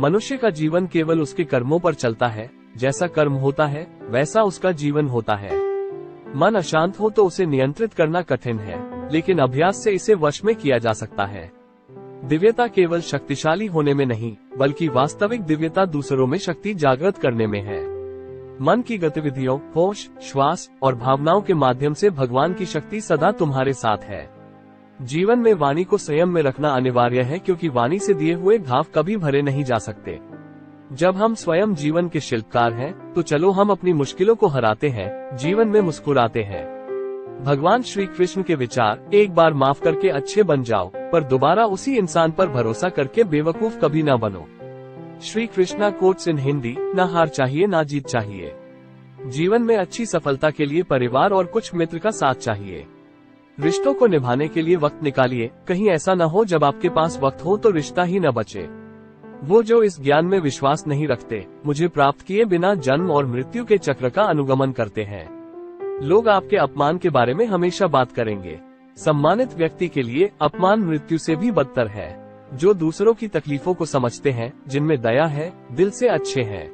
मनुष्य का जीवन केवल उसके कर्मों पर चलता है, जैसा कर्म होता है वैसा उसका जीवन होता है। मन अशांत हो तो उसे नियंत्रित करना कठिन है, लेकिन अभ्यास से इसे वश में किया जा सकता है। दिव्यता केवल शक्तिशाली होने में नहीं, बल्कि वास्तविक दिव्यता दूसरों में शक्ति जागृत करने में है। मन की गतिविधियों, होश, श्वास और भावनाओं के माध्यम से भगवान की शक्ति सदा तुम्हारे साथ है। जीवन में वाणी को संयम में रखना अनिवार्य है, क्योंकि वाणी से दिए हुए घाव कभी भरे नहीं जा सकते। जब हम स्वयं जीवन के शिल्पकार हैं, तो चलो हम अपनी मुश्किलों को हराते हैं, जीवन में मुस्कुराते हैं। भगवान श्री कृष्ण के विचार, एक बार माफ करके अच्छे बन जाओ, पर दोबारा उसी इंसान पर भरोसा करके बेवकूफ कभी ना बनो। Shri Krishna quotes in Hindi. ना हार चाहिए ना जीत चाहिए। जीवन में अच्छी सफलता के लिए परिवार और कुछ मित्र का साथ चाहिए। रिश्तों को निभाने के लिए वक्त निकालिए, कहीं ऐसा न हो जब आपके पास वक्त हो तो रिश्ता ही न बचे। वो जो इस ज्ञान में विश्वास नहीं रखते, मुझे प्राप्त किए बिना जन्म और मृत्यु के चक्र का अनुगमन करते हैं। लोग आपके अपमान के बारे में हमेशा बात करेंगे। सम्मानित व्यक्ति के लिए अपमान मृत्यु से भी बदतर है। जो दूसरों की तकलीफों को समझते हैं, जिनमें दया है, दिल से अच्छे हैं,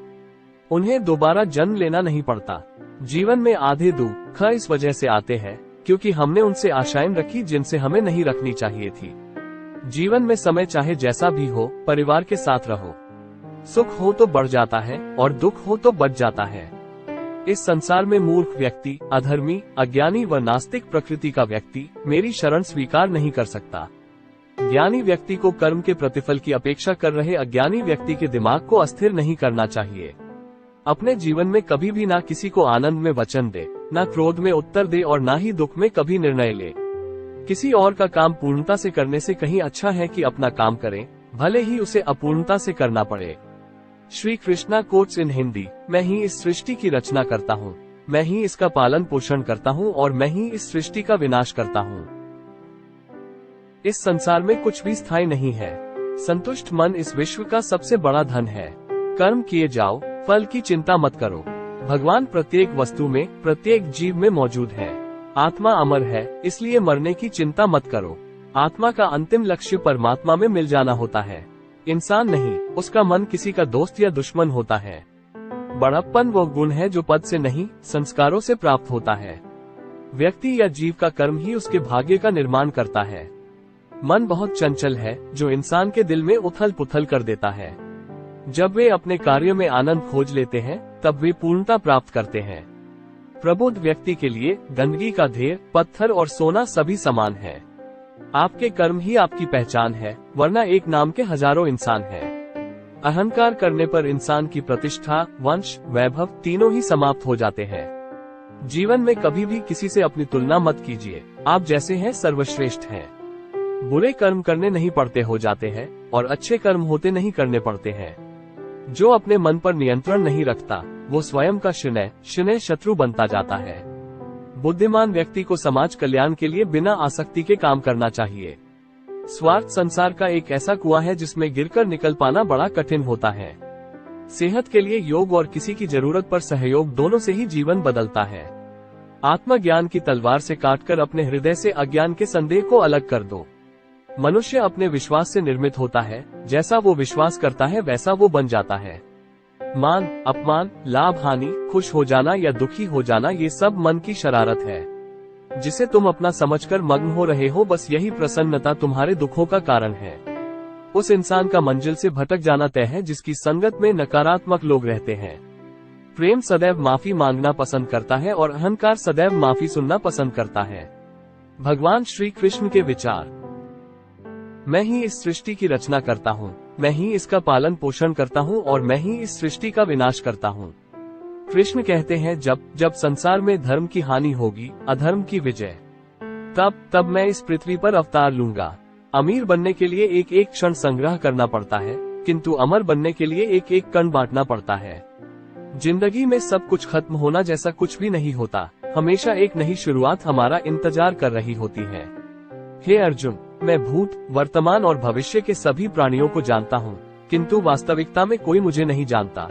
उन्हें दोबारा जन्म लेना नहीं पड़ता। जीवन में आधे दुख इस वजह से आते हैं क्योंकि हमने उनसे आशाएं रखी जिनसे हमें नहीं रखनी चाहिए थी। जीवन में समय चाहे जैसा भी हो, परिवार के साथ रहो। सुख हो तो बढ़ जाता है और दुख हो तो बच जाता है। इस संसार में मूर्ख व्यक्ति, अधर्मी, अज्ञानी व नास्तिक प्रकृति का व्यक्ति मेरी शरण स्वीकार नहीं कर सकता। ज्ञानी व्यक्ति को कर्म के प्रतिफल की अपेक्षा कर रहे अज्ञानी व्यक्ति के दिमाग को अस्थिर नहीं करना चाहिए। अपने जीवन में कभी भी ना किसी को आनंद में वचन दे, ना क्रोध में उत्तर दे और ना ही दुख में कभी निर्णय ले। किसी और का काम पूर्णता से करने से कहीं अच्छा है कि अपना काम करें, भले ही उसे अपूर्णता से करना पड़े। Shri Krishna quotes in Hindi. मैं ही इस सृष्टि की रचना करता हूँ, मैं ही इसका पालन पोषण करता हूँ और मैं ही इस सृष्टि का विनाश करता हूँ। इस संसार में कुछ भी स्थायी नहीं है। संतुष्ट मन इस विश्व का सबसे बड़ा धन है। कर्म किए जाओ, फल की चिंता मत करो। भगवान प्रत्येक वस्तु में, प्रत्येक जीव में मौजूद है। आत्मा अमर है, इसलिए मरने की चिंता मत करो। आत्मा का अंतिम लक्ष्य परमात्मा में मिल जाना होता है, इंसान नहीं। उसका मन किसी का दोस्त या दुश्मन होता है। बड़प्पन वो गुण है जो पद से नहीं, संस्कारों से प्राप्त होता है। व्यक्ति या जीव का कर्म ही उसके भाग्य का निर्माण करता है। मन बहुत चंचल है, जो इंसान के दिल में उथल पुथल कर देता है। जब वे अपने कार्य में आनंद खोज लेते हैं, तब वे पूर्णता प्राप्त करते हैं। प्रबुद्ध व्यक्ति के लिए गंदगी का ढेर, पत्थर और सोना सभी समान है। आपके कर्म ही आपकी पहचान है, वरना एक नाम के हजारों इंसान हैं। अहंकार करने पर इंसान की प्रतिष्ठा, वंश, वैभव तीनों ही समाप्त हो जाते हैं। जीवन में कभी भी किसी से अपनी तुलना मत कीजिए। आप जैसे हैं सर्वश्रेष्ठ हैं। बुरे कर्म करने नहीं पड़ते हो जाते हैं और अच्छे कर्म होते नहीं करने पड़ते हैं। जो अपने मन पर नियंत्रण नहीं रखता, वो स्वयं का शनै शत्रु बनता जाता है। बुद्धिमान व्यक्ति को समाज कल्याण के लिए बिना आसक्ति के काम करना चाहिए। स्वार्थ संसार का एक ऐसा कुआं है जिसमें गिरकर निकल पाना बड़ा कठिन होता है। सेहत के लिए योग और किसी की जरूरत पर सहयोग, दोनों से ही जीवन बदलता है। आत्मज्ञान की तलवार से काटकर अपने हृदय से अज्ञान के संदेह को अलग कर दो। मनुष्य अपने विश्वास से निर्मित होता है, जैसा वो विश्वास करता है वैसा वो बन जाता है। मान, अपमान, लाभ हानि, खुश हो जाना या दुखी हो जाना, ये सब मन की शरारत है जिसे तुम अपना समझकर मग्न हो रहे हो। बस यही प्रसन्नता तुम्हारे दुखों का कारण है। उस इंसान का मंजिल से भटक जाना तय है जिसकी संगत में नकारात्मक लोग रहते हैं। प्रेम सदैव माफी मांगना पसंद करता है और अहंकार सदैव माफी सुनना पसंद करता है। भगवान श्री कृष्ण के विचार। मैं ही इस सृष्टि की रचना करता हूँ, मैं ही इसका पालन पोषण करता हूँ और मैं ही इस सृष्टि का विनाश करता हूँ। कृष्ण कहते हैं, जब संसार में धर्म की हानि होगी, अधर्म की विजय, तब मैं इस पृथ्वी पर अवतार लूंगा। अमीर बनने के लिए एक एक क्षण संग्रह करना पड़ता है, किंतु अमर बनने के लिए एक एक कण बांटना पड़ता है। जिंदगी में सब कुछ खत्म होना जैसा कुछ भी नहीं होता। हमेशा एक नई शुरुआत हमारा इंतजार कर रही होती है। हे अर्जुन, मैं भूत, वर्तमान और भविष्य के सभी प्राणियों को जानता हूँ, किंतु वास्तविकता में कोई मुझे नहीं जानता।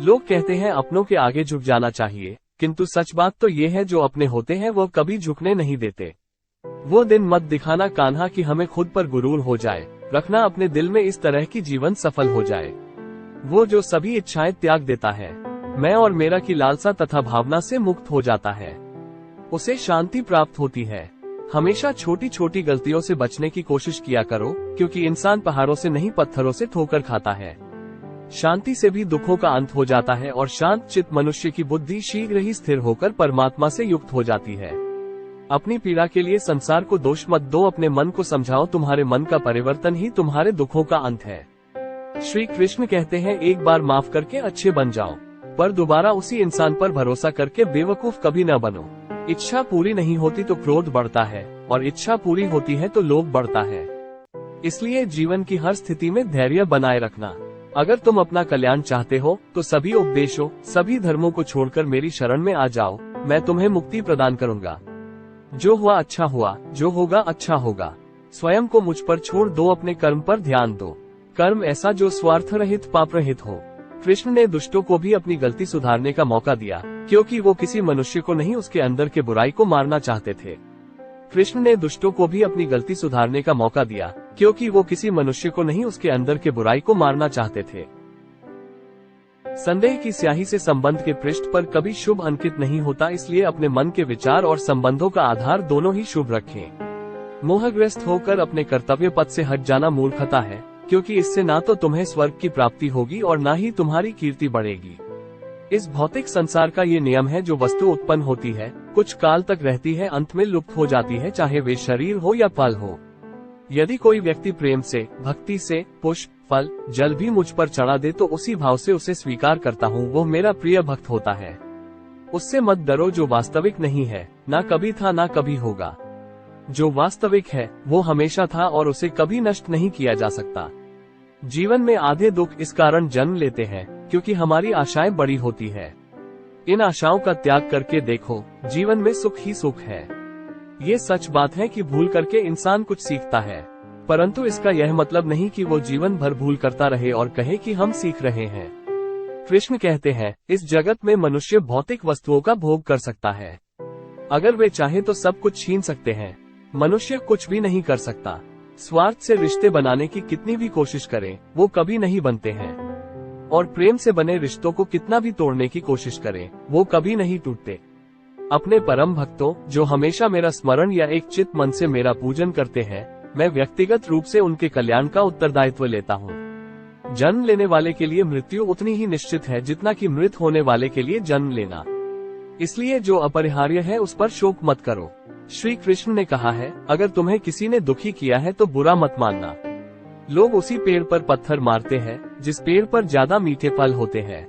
लोग कहते हैं अपनों के आगे झुक जाना चाहिए, किंतु सच बात तो ये है जो अपने होते हैं वो कभी झुकने नहीं देते। वो दिन मत दिखाना कान्हा कि हमें खुद पर गुरूर हो जाए। रखना अपने दिल में इस तरह की जीवन सफल हो जाए। वो जो सभी इच्छाएं त्याग देता है, मैं और मेरा की लालसा तथा भावना से मुक्त हो जाता है, उसे शांति प्राप्त होती है। हमेशा छोटी छोटी गलतियों से बचने की कोशिश किया करो, क्योंकि इंसान पहाड़ों से नहीं पत्थरों से ठोकर खाता है। शांति से भी दुखों का अंत हो जाता है और शांत चित्त मनुष्य की बुद्धि शीघ्र ही स्थिर होकर परमात्मा से युक्त हो जाती है। अपनी पीड़ा के लिए संसार को दोष मत दो, अपने मन को समझाओ, तुम्हारे मन का परिवर्तन ही तुम्हारे दुखों का अंत है। श्री कृष्ण कहते हैं, एक बार माफ करके अच्छे बन जाओ, पर दोबारा उसी इंसान पर भरोसा करके बेवकूफ कभी न बनो। इच्छा पूरी नहीं होती तो क्रोध बढ़ता है, और इच्छा पूरी होती है तो लोभ बढ़ता है। इसलिए जीवन की हर स्थिति में धैर्य बनाए रखना। अगर तुम अपना कल्याण चाहते हो तो सभी उपदेशों, सभी धर्मों को छोड़कर मेरी शरण में आ जाओ, मैं तुम्हें मुक्ति प्रदान करूंगा। जो हुआ अच्छा हुआ, जो होगा अच्छा होगा। स्वयं को मुझ पर छोड़ दो, अपने कर्म पर ध्यान दो। कर्म ऐसा जो स्वार्थ रहित, पाप रहित हो। कृष्ण ने दुष्टों को भी अपनी गलती सुधारने का मौका दिया, क्योंकि वो किसी मनुष्य को नहीं, उसके अंदर के बुराई को मारना चाहते थे। कृष्ण ने दुष्टों को भी अपनी गलती सुधारने का मौका दिया, क्योंकि वो किसी मनुष्य को नहीं, उसके अंदर के बुराई को मारना चाहते थे। संदेह की स्याही से संबंध के पृष्ठ पर कभी शुभ अंकित नहीं होता, इसलिए अपने मन के विचार और संबंधों का आधार दोनों ही शुभ रखें। मोहग्रस्त होकर अपने कर्तव्य पथ से हट जाना मूर्खता है, क्योंकि इससे ना तो तुम्हें स्वर्ग की प्राप्ति होगी और ना ही तुम्हारी कीर्ति बढ़ेगी। इस भौतिक संसार का ये नियम है, जो वस्तु उत्पन्न होती है, कुछ काल तक रहती है, अंत में लुप्त हो जाती है, चाहे वे शरीर हो या फल हो। यदि कोई व्यक्ति प्रेम से, भक्ति से पुष्प, फल, जल भी मुझ पर चढ़ा दे तो उसी भाव से उसे स्वीकार करता हूँ, वो मेरा प्रिय भक्त होता है। उससे मत डरो, जो वास्तविक नहीं है, ना कभी था ना कभी होगा। जो वास्तविक है वो हमेशा था और उसे कभी नष्ट नहीं किया जा सकता। जीवन में आधे दुख इस कारण जन्म लेते हैं, क्योंकि हमारी आशाएं बड़ी होती है। इन आशाओं का त्याग करके देखो, जीवन में सुख ही सुख है। ये सच बात है कि भूल करके इंसान कुछ सीखता है, परंतु इसका यह मतलब नहीं कि वो जीवन भर भूल करता रहे और कहे कि हम सीख रहे हैं। कृष्ण कहते हैं, इस जगत में मनुष्य भौतिक वस्तुओं का भोग कर सकता है। अगर वे चाहे तो सब कुछ छीन सकते हैं, मनुष्य कुछ भी नहीं कर सकता। स्वार्थ से रिश्ते बनाने की कितनी भी कोशिश करें, वो कभी नहीं बनते हैं, और प्रेम से बने रिश्तों को कितना भी तोड़ने की कोशिश करें, वो कभी नहीं टूटते। अपने परम भक्तों, जो हमेशा मेरा स्मरण या एक चित्त मन से मेरा पूजन करते हैं, मैं व्यक्तिगत रूप से उनके कल्याण का उत्तरदायित्व लेता हूँ। जन्म लेने वाले के लिए मृत्यु उतनी ही निश्चित है जितना कि मृत होने वाले के लिए जन्म लेना। इसलिए जो अपरिहार्य है उस पर शोक मत करो। श्री कृष्ण ने कहा है, अगर तुम्हें किसी ने दुखी किया है तो बुरा मत मानना। लोग उसी पेड़ पर पत्थर मारते हैं जिस पेड़ पर ज्यादा मीठे फल होते हैं।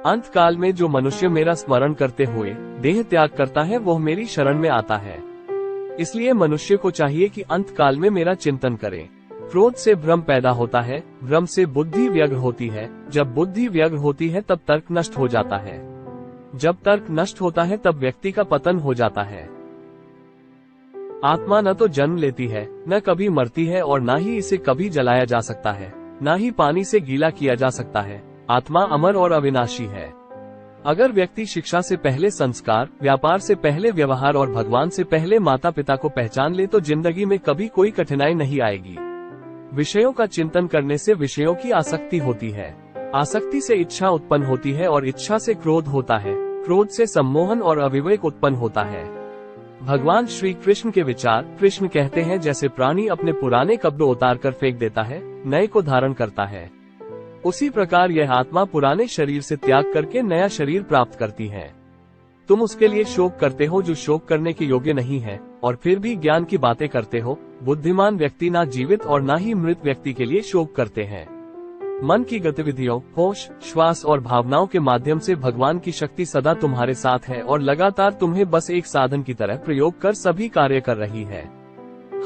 अंत काल में जो मनुष्य मेरा स्मरण करते हुए देह त्याग करता है, वह मेरी शरण में आता है। इसलिए मनुष्य को चाहिए कि अंत काल में मेरा चिंतन करे। क्रोध से भ्रम पैदा होता है, भ्रम से बुद्धि व्यग्र होती है, जब बुद्धि व्यग्र होती है तब तर्क नष्ट हो जाता है, जब तर्क नष्ट होता है तब व्यक्ति का पतन हो जाता है। आत्मा न तो जन्म लेती है, न कभी मरती है, और न ही इसे कभी जलाया जा सकता है, न ही पानी से गीला किया जा सकता है। आत्मा अमर और अविनाशी है। अगर व्यक्ति शिक्षा से पहले संस्कार, व्यापार से पहले व्यवहार और भगवान से पहले माता पिता को पहचान ले तो जिंदगी में कभी कोई कठिनाई नहीं आएगी। विषयों का चिंतन करने से विषयों की आसक्ति होती है, आसक्ति से इच्छा उत्पन्न होती है और इच्छा से क्रोध होता है, क्रोध से सम्मोहन और अविवेक उत्पन्न होता है। भगवान श्री कृष्ण के विचार, कृष्ण कहते हैं, जैसे प्राणी अपने पुराने कपड़े उतार कर फेंक देता है, नए को धारण करता है, उसी प्रकार यह आत्मा पुराने शरीर से त्याग करके नया शरीर प्राप्त करती है। तुम उसके लिए शोक करते हो जो शोक करने के योग्य नहीं है, और फिर भी ज्ञान की बातें करते हो। बुद्धिमान व्यक्ति ना जीवित और ना ही मृत व्यक्ति के लिए शोक करते हैं। मन की गतिविधियों, होश, श्वास और भावनाओं के माध्यम से भगवान की शक्ति सदा तुम्हारे साथ है और लगातार तुम्हें बस एक साधन की तरह प्रयोग कर सभी कार्य कर रही है।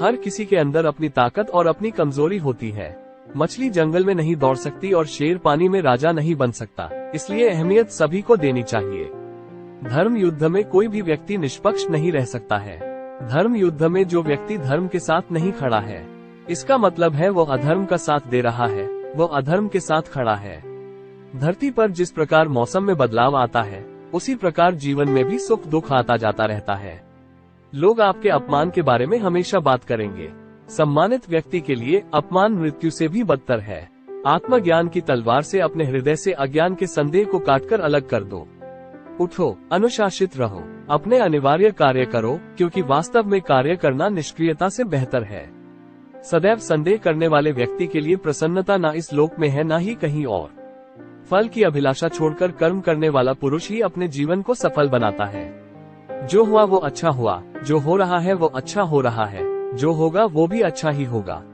हर किसी के अंदर अपनी ताकत और अपनी कमजोरी होती है। मछली जंगल में नहीं दौड़ सकती और शेर पानी में राजा नहीं बन सकता, इसलिए अहमियत सभी को देनी चाहिए। धर्म युद्ध में कोई भी व्यक्ति निष्पक्ष नहीं रह सकता है। धर्म युद्ध में जो व्यक्ति धर्म के साथ नहीं खड़ा है, इसका मतलब है वो अधर्म का साथ दे रहा है, वो अधर्म के साथ खड़ा है। धरती पर जिस प्रकार मौसम में बदलाव आता है, उसी प्रकार जीवन में भी सुख दुख आता जाता रहता है। लोग आपके अपमान के बारे में हमेशा बात करेंगे। सम्मानित व्यक्ति के लिए अपमान मृत्यु से भी बदतर है। आत्मज्ञान की तलवार से अपने हृदय से अज्ञान के संदेह को काटकर अलग कर दो। उठो, अनुशासित रहो, अपने अनिवार्य कार्य करो, क्योंकि वास्तव में कार्य करना निष्क्रियता से बेहतर है। सदैव संदेह करने वाले व्यक्ति के लिए प्रसन्नता न इस लोक में है, न ही कहीं और। फल की अभिलाषा छोड़कर कर्म करने वाला पुरुष ही अपने जीवन को सफल बनाता है। जो हुआ वो अच्छा हुआ, जो हो रहा है वो अच्छा हो रहा है, जो होगा वो भी अच्छा ही होगा।